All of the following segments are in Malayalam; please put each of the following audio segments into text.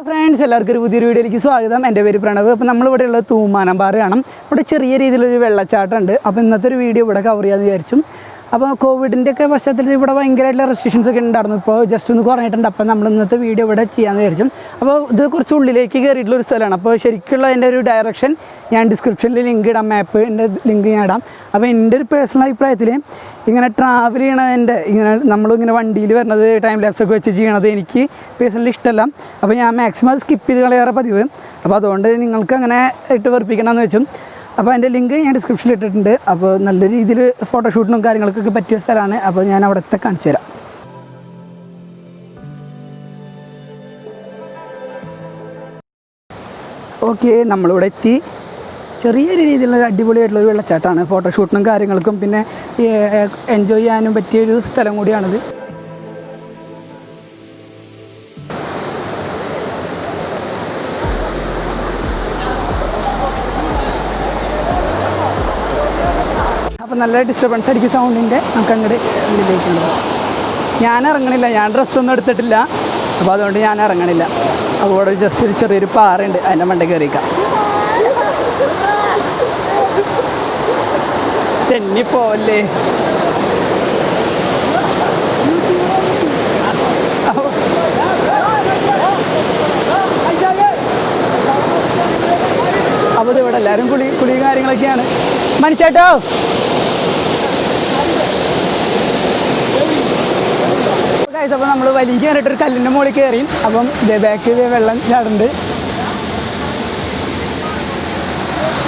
ഫ്രണ്ട്സ്, എല്ലാവർക്കും ഒരു പുതിയൊരു വീഡിയോയിലേക്ക് സ്വാഗതം. എൻ്റെ പേര് പ്രണവ്. അപ്പോൾ നമ്മളിവിടെ ഉള്ളത് തൂമാനം പാറയാണ്. ഇവിടെ ചെറിയ രീതിയിലൊരു വെള്ളച്ചാട്ടമുണ്ട്. അപ്പോൾ ഇന്നത്തെ ഒരു വീഡിയോ ഇവിടെ കവർ ചെയ്യാമെന്ന് വിചാരിച്ചു. അപ്പോൾ കോവിഡിൻ്റെ ഒക്കെ പശ്ചാത്തലത്തിൽ ഇവിടെ ഭയങ്കരമായിട്ടുള്ള റെസ്ട്രിക്ഷൻസ് ഒക്കെ ഉണ്ടായിരുന്നു. ഇപ്പോൾ ജസ്റ്റ് ഒന്ന് കുറഞ്ഞിട്ടുണ്ട്. അപ്പോൾ നമ്മൾ ഇന്നത്തെ വീഡിയോ ഇവിടെ ചെയ്യാമെന്ന് വിചാരിച്ചു. അപ്പോൾ ഇത് കുറച്ച് ഉള്ളിലേക്ക് കയറിയിട്ടുള്ളൊരു സ്ഥലമാണ്. അപ്പോൾ ശരിക്കുള്ള എൻ്റെ ഒരു ഡയറക്ഷൻ ഞാൻ ഡിസ്ക്രിപ്ഷനിൽ ലിങ്ക് ഇടാം, മാപ്പിൻ്റെ ലിങ്ക് ഞാൻ ഇടാം. അപ്പോൾ എൻ്റെ ഒരു പേഴ്സണൽ അഭിപ്രായത്തിൽ ഇങ്ങനെ ട്രാവൽ ചെയ്യണതിൻ്റെ നമ്മളിങ്ങനെ വണ്ടിയിൽ വരുന്നത് ടൈം ലാപ്സൊക്കെ വെച്ച് ചെയ്യണത് എനിക്ക് പേഴ്സണലി ഇഷ്ടമല്ല. അപ്പോൾ ഞാൻ മാക്സിമം അത് സ്കിപ്പ് ചെയ്ത് കളയാറ് പതിവ്. അപ്പോൾ അതുകൊണ്ട് നിങ്ങൾക്ക് അങ്ങനെ ഇട്ട് വെറുപ്പിക്കണമെന്ന് വെച്ചു. അപ്പോൾ അതിൻ്റെ ലിങ്ക് ഞാൻ ഡിസ്ക്രിപ്ഷനിൽ ഇട്ടിട്ടുണ്ട്. അപ്പോൾ നല്ല രീതിയിൽ ഫോട്ടോഷൂട്ടിനും കാര്യങ്ങൾക്കൊക്കെ പറ്റിയ സ്ഥലമാണ്. അപ്പോൾ ഞാൻ അവിടുത്തെ കാണിച്ചു തരാം. ഓക്കെ, നമ്മളിവിടെ എത്തി. ചെറിയ രീതിയിലുള്ള അടിപൊളിയായിട്ടുള്ളൊരു വെള്ളച്ചാട്ടമാണ്. ഫോട്ടോഷൂട്ടിനും കാര്യങ്ങൾക്കും പിന്നെ എൻജോയ് ചെയ്യാനും പറ്റിയൊരു സ്ഥലം കൂടിയാണിത്. അപ്പോൾ നല്ല ഡിസ്റ്റർബൻസ് ആയിരിക്കും സൗണ്ടിൻ്റെ. നമുക്ക് അങ്ങോട്ട് ഉള്ളിലേക്കുണ്ട്. ഞാൻ ഇറങ്ങണില്ല, ഞാൻ ഡ്രസ്സൊന്നും എടുത്തിട്ടില്ല. അപ്പോൾ അതുകൊണ്ട് ഞാൻ ഇറങ്ങണില്ല. അതുകൊണ്ട് ജസ്റ്റ് ഒരു ചെറിയൊരു പാറയുണ്ട്, അതിൻ്റെ മണ്ടയിൽ കയറിക്കാം. തെന്നിപ്പോവല്ലേ. അപ്പോൾ ഇവിടെ എല്ലാവരും കുളിയും കാര്യങ്ങളൊക്കെയാണ്. മനുഷ്യേട്ടോ, അപ്പോൾ നമ്മൾ വലിയ കയറിയിട്ടൊരു കല്ലിൻ്റെ മുകളിൽ കയറി. അപ്പം ബാക്കിൽ വെള്ളം ചാടുന്നുണ്ട്.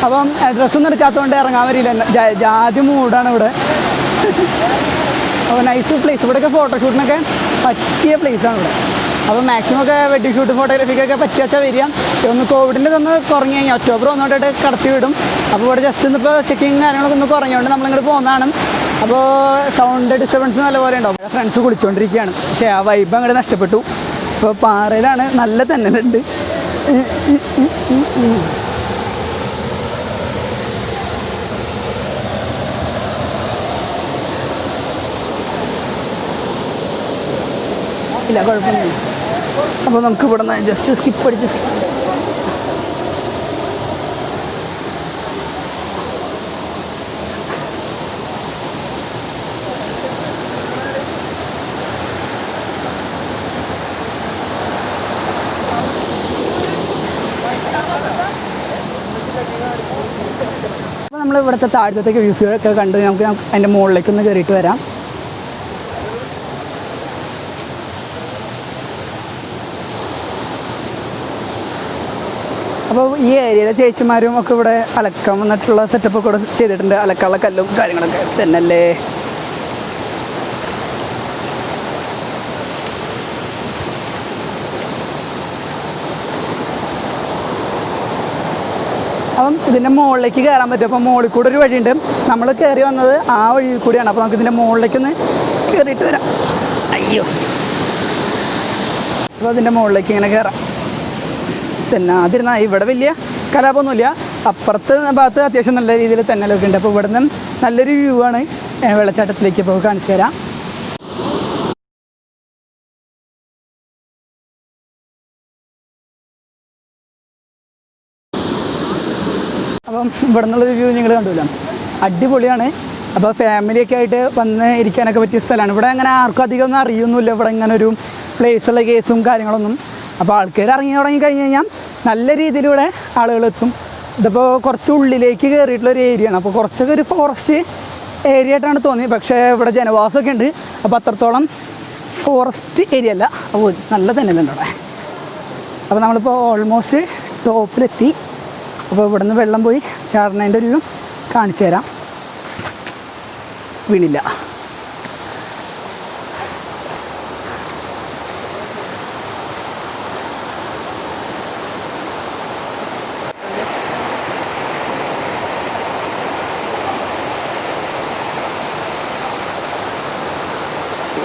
അപ്പം ഡ്രസ്സൊന്നും എടുക്കാത്തതുകൊണ്ട് ഇറങ്ങാൻ വരില്ല. ജാതി മൂടാണ് ഇവിടെ. അപ്പോൾ നൈസ് പ്ലേസ്. ഇവിടെയൊക്കെ ഫോട്ടോഷൂട്ടിനൊക്കെ പറ്റിയ പ്ലേസാണ് ഇവിടെ. അപ്പോൾ മാക്സിമം ഒക്കെ വെഡിങ് ഷൂട്ടും ഫോട്ടോഗ്രാഫിക്കൊക്കെ പറ്റിയാച്ചാൽ വരിക. ഒന്ന് കോവിഡിൻ്റെ ഒന്ന് കുറഞ്ഞു കഴിഞ്ഞാൽ ഒക്ടോബർ ഒന്നോട്ടായിട്ട് കടത്തി വിടും. അപ്പോൾ ഇവിടെ ജസ്റ്റ് ഇന്നിപ്പോൾ ചെക്കിങ് കാര്യങ്ങളൊക്കെ ഒന്ന് കുറഞ്ഞുകൊണ്ട് നമ്മളിങ്ങോട്ട് പോകുന്നതാണ്. അപ്പോൾ സൗണ്ട് ഡിസ്റ്റർബൻസ് നല്ലപോലെ ഉണ്ടാവും. ഫ്രണ്ട്സ് കുളിച്ചുകൊണ്ടിരിക്കുകയാണ്. പക്ഷേ ആ വൈബ് അങ്ങോട്ട് നഷ്ടപ്പെട്ടു. ഇപ്പോൾ പാറയിലാണ്, നല്ല തന്നലുണ്ട്. ഇല്ല, കുഴപ്പമൊന്നുമില്ല. അപ്പോൾ നമുക്ക് ഇവിടെ നിന്ന് ജസ്റ്റ് സ്കിപ്പ് അടിച്ച് അപ്പോൾ നമ്മൾ ഇവിടുത്തെ താഴത്തേക്ക് വ്യൂസുകളൊക്കെ കണ്ട് നമുക്ക് അതിൻ്റെ മുകളിലേക്കൊന്ന് കയറിയിട്ട് വരാം. അപ്പോൾ ഈ ഏരിയയിലെ ചേച്ചിമാരും ഒക്കെ ഇവിടെ അലക്കാൻ വന്നിട്ടുള്ള സെറ്റപ്പൊക്കെ ഇവിടെ ചെയ്തിട്ടുണ്ട്. അലക്കാനുള്ള കല്ലും കാര്യങ്ങളൊക്കെ തന്നെയല്ലേ. അപ്പം ഇതിൻ്റെ മുകളിലേക്ക് കയറാൻ പറ്റും. അപ്പോൾ മുകളിൽ കൂടെ ഒരു വഴിയുണ്ട്. നമ്മൾ കയറി വന്നത് ആ വഴി കൂടിയാണ്. അപ്പോൾ നമുക്ക് ഇതിൻ്റെ മുകളിലേക്കൊന്ന് കയറിയിട്ട് വരാം. അയ്യോ, അപ്പോൾ അതിൻ്റെ മുകളിലേക്ക് ഇങ്ങനെ കയറാം. തന്നെ അതിരുന്ന ഇവിടെ വലിയ കലാപമൊന്നുമില്ല. അപ്പുറത്ത് ഭാഗത്ത് അത്യാവശ്യം നല്ല രീതിയിൽ തെന്നലൊക്കെ ഉണ്ട്. അപ്പോൾ ഇവിടെ നിന്ന് നല്ലൊരു വ്യൂ ആണ് വെള്ളച്ചാട്ടത്തിലേക്ക്. ഇപ്പോൾ കാണിച്ചു തരാം. അപ്പം ഇവിടെ നിന്നുള്ളൊരു വ്യൂ നിങ്ങൾ കണ്ടില്ല, അടിപൊളിയാണ്. അപ്പോൾ ഫാമിലിയൊക്കെ ആയിട്ട് വന്ന് ഇരിക്കാനൊക്കെ പറ്റിയ സ്ഥലമാണ്. ഇവിടെ അങ്ങനെ ആർക്കും അധികം ഒന്നും അറിയൊന്നുമില്ല ഇവിടെ ഇങ്ങനെ ഒരു പ്ലേസുള്ള കേസും കാര്യങ്ങളൊന്നും. അപ്പോൾ ആൾക്കാർ ഇറങ്ങി തുടങ്ങി കഴിഞ്ഞ് കഴിഞ്ഞാൽ നല്ല രീതിയിലൂടെ ആളുകളെത്തും. ഇതിപ്പോൾ കുറച്ച് ഉള്ളിലേക്ക് കയറിയിട്ടുള്ളൊരു ഏരിയയാണ്. അപ്പോൾ കുറച്ചൊക്കെ ഒരു ഫോറസ്റ്റ് ഏരിയ ആയിട്ടാണ് തോന്നിയത്. പക്ഷേ ഇവിടെ ജനവാസമൊക്കെ ഉണ്ട്. അപ്പോൾ അത്രത്തോളം ഫോറസ്റ്റ് ഏരിയ അല്ല. അപ്പോൾ നല്ല തന്നെയല്ല ഇവിടെ. അപ്പോൾ നമ്മളിപ്പോൾ ഓൾമോസ്റ്റ് ടോപ്പിലെത്തി. അപ്പോൾ ഇവിടെ നിന്ന് വെള്ളം പോയി ചാടുന്നതിൻ്റെ ഒരു കാണിച്ചു തരാം. വീണില്ല.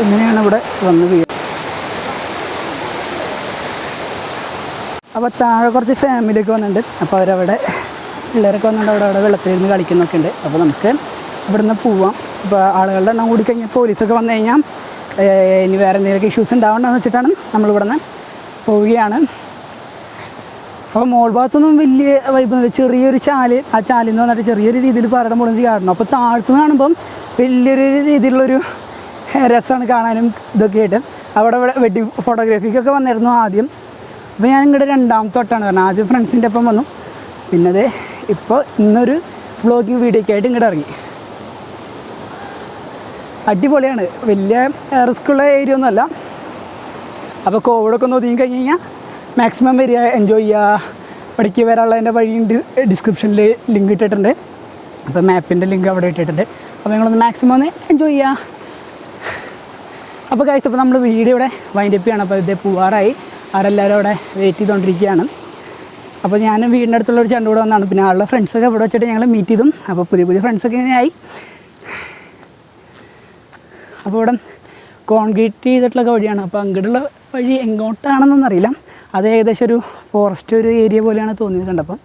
ഇങ്ങനെയാണ് ഇവിടെ വന്ന് വീഴുന്നത്. അപ്പോൾ താഴെ കുറച്ച് ഫാമിലിയൊക്കെ വന്നിട്ടുണ്ട്. അപ്പോൾ അവരവിടെ പിള്ളേരൊക്കെ വന്നിട്ട് അവിടെ വെള്ളത്തിലിരുന്ന് കളിക്കുന്നൊക്കെ ഉണ്ട്. അപ്പോൾ നമുക്ക് ഇവിടെ നിന്ന് പോവാം. ഇപ്പോൾ ആളുകളുടെ എണ്ണം കൂടി കഴിഞ്ഞാൽ പോലീസൊക്കെ വന്നു കഴിഞ്ഞാൽ ഇനി വേറെ എന്തെങ്കിലും ഇഷ്യൂസ് ഉണ്ടാവണ്ടെന്ന് വെച്ചിട്ടാണ് നമ്മളിവിടെ നിന്ന് പോവുകയാണ്. അപ്പോൾ മോൾ ഭാഗത്തൊന്നും വലിയ വൈബ്, ചെറിയൊരു ചാല്, ആ ചാലിൽ നിന്ന് വന്നിട്ട് ചെറിയൊരു രീതിയിൽ പാറയുടെ മുകളിൽ നിന്ന് ചാടണം. അപ്പോൾ താഴത്തുനിന്ന് കാണുമ്പം വലിയൊരു രീതിയിലുള്ളൊരു രസമാണ് കാണാനും ഇതൊക്കെ ആയിട്ട്. അവിടെ വെഡിങ് ഫോട്ടോഗ്രാഫിക്കൊക്കെ വന്നിരുന്നു ആദ്യം. അപ്പോൾ ഞാൻ ഇങ്ങോട്ട് രണ്ടാമത്തെ തൊട്ടാണ് പറഞ്ഞത്. ആദ്യം ഫ്രണ്ട്സിൻ്റെ ഒപ്പം വന്നു, പിന്നെ അത് ഇപ്പോൾ ഇന്നൊരു വ്ളോഗിങ് വീഡിയോയ്ക്ക് ആയിട്ട് ഇങ്ങോട്ട് ഇറങ്ങി. അടിപൊളിയാണ്, വലിയ റിസ്ക്കുള്ള ഏരിയ ഒന്നുമല്ല. അപ്പോൾ കോവിഡൊക്കെ ഒന്ന് ഒതുങ്ങി കഴിഞ്ഞ് കഴിഞ്ഞാൽ മാക്സിമം വരിക, എൻജോയ് ചെയ്യുക. ഇവിടേക്ക് വരാനുള്ളതിൻ്റെ വഴിയുണ്ട്, ഡിസ്ക്രിപ്ഷനിൽ ലിങ്ക് ഇട്ടിട്ടുണ്ട്. അപ്പോൾ മാപ്പിൻ്റെ ലിങ്ക് അവിടെ ഇട്ടിട്ടുണ്ട്. അപ്പോൾ നിങ്ങളൊന്ന് മാക്സിമം ഒന്ന് എൻജോയ് ചെയ്യുക. അപ്പോൾ കഴിച്ചപ്പോൾ നമ്മൾ വീഡിയോ ഇവിടെ വൈൻഡപ്പ് ചെയ്യണം. അപ്പോൾ ഇത് പോവാറായി, അവരെല്ലാവരും അവിടെ വെയിറ്റ് ചെയ്തുകൊണ്ടിരിക്കുകയാണ്. അപ്പോൾ ഞാൻ വീടിൻ്റെ അടുത്തുള്ള ഒരു ചേട്ടൻ കൂടെ വന്നതാണ്. പിന്നെ ആളുടെ ഫ്രണ്ട്സൊക്കെ ഇവിടെ വെച്ചിട്ട് ഞങ്ങൾ മീറ്റ് ചെയ്തും. അപ്പോൾ പുതിയ പുതിയ ഫ്രണ്ട്സൊക്കെ ഇങ്ങനെയായി. അപ്പോൾ ഇവിടെ കോൺക്രീറ്റ് ചെയ്തിട്ടുള്ള വഴിയാണ്. അപ്പോൾ അങ്ങോട്ടുള്ള വഴി എങ്ങോട്ടാണെന്നൊന്നും അറിയില്ല. അത് ഏകദേശം ഒരു ഫോറസ്റ്റ് ഒരു ഏരിയ പോലെയാണ് തോന്നിയത് കണ്ടപ്പം.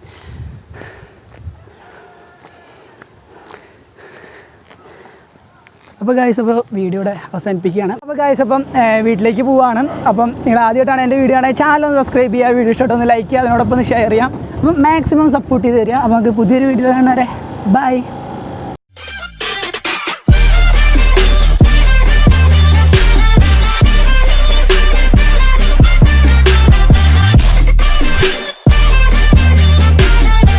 അപ്പോൾ ഗായ്സ്, അപ്പോൾ വീഡിയോയുടെ അവസാനിപ്പിക്കുകയാണ്. അപ്പോൾ ഗായ്സ്, അപ്പം വീട്ടിലേക്ക് പോവുകയാണ്. അപ്പം നിങ്ങൾ ആദ്യമായിട്ടാണ് എൻ്റെ വീഡിയോ ആണെങ്കിൽ ചാനൽ ഒന്ന് സബ്സ്ക്രൈബ് ചെയ്യുക, വീഡിയോ ഇഷ്ടമായിട്ടൊന്ന് ലൈക്ക് ചെയ്യുക, അതിനോടൊപ്പം ഒന്ന് ഷെയർ ചെയ്യാം. അപ്പം മാക്സിമം സപ്പോർട്ട് ചെയ്ത് തരിക. അപ്പോൾ നമുക്ക് പുതിയൊരു വീഡിയോ കാണാൻ വരെ ബൈ.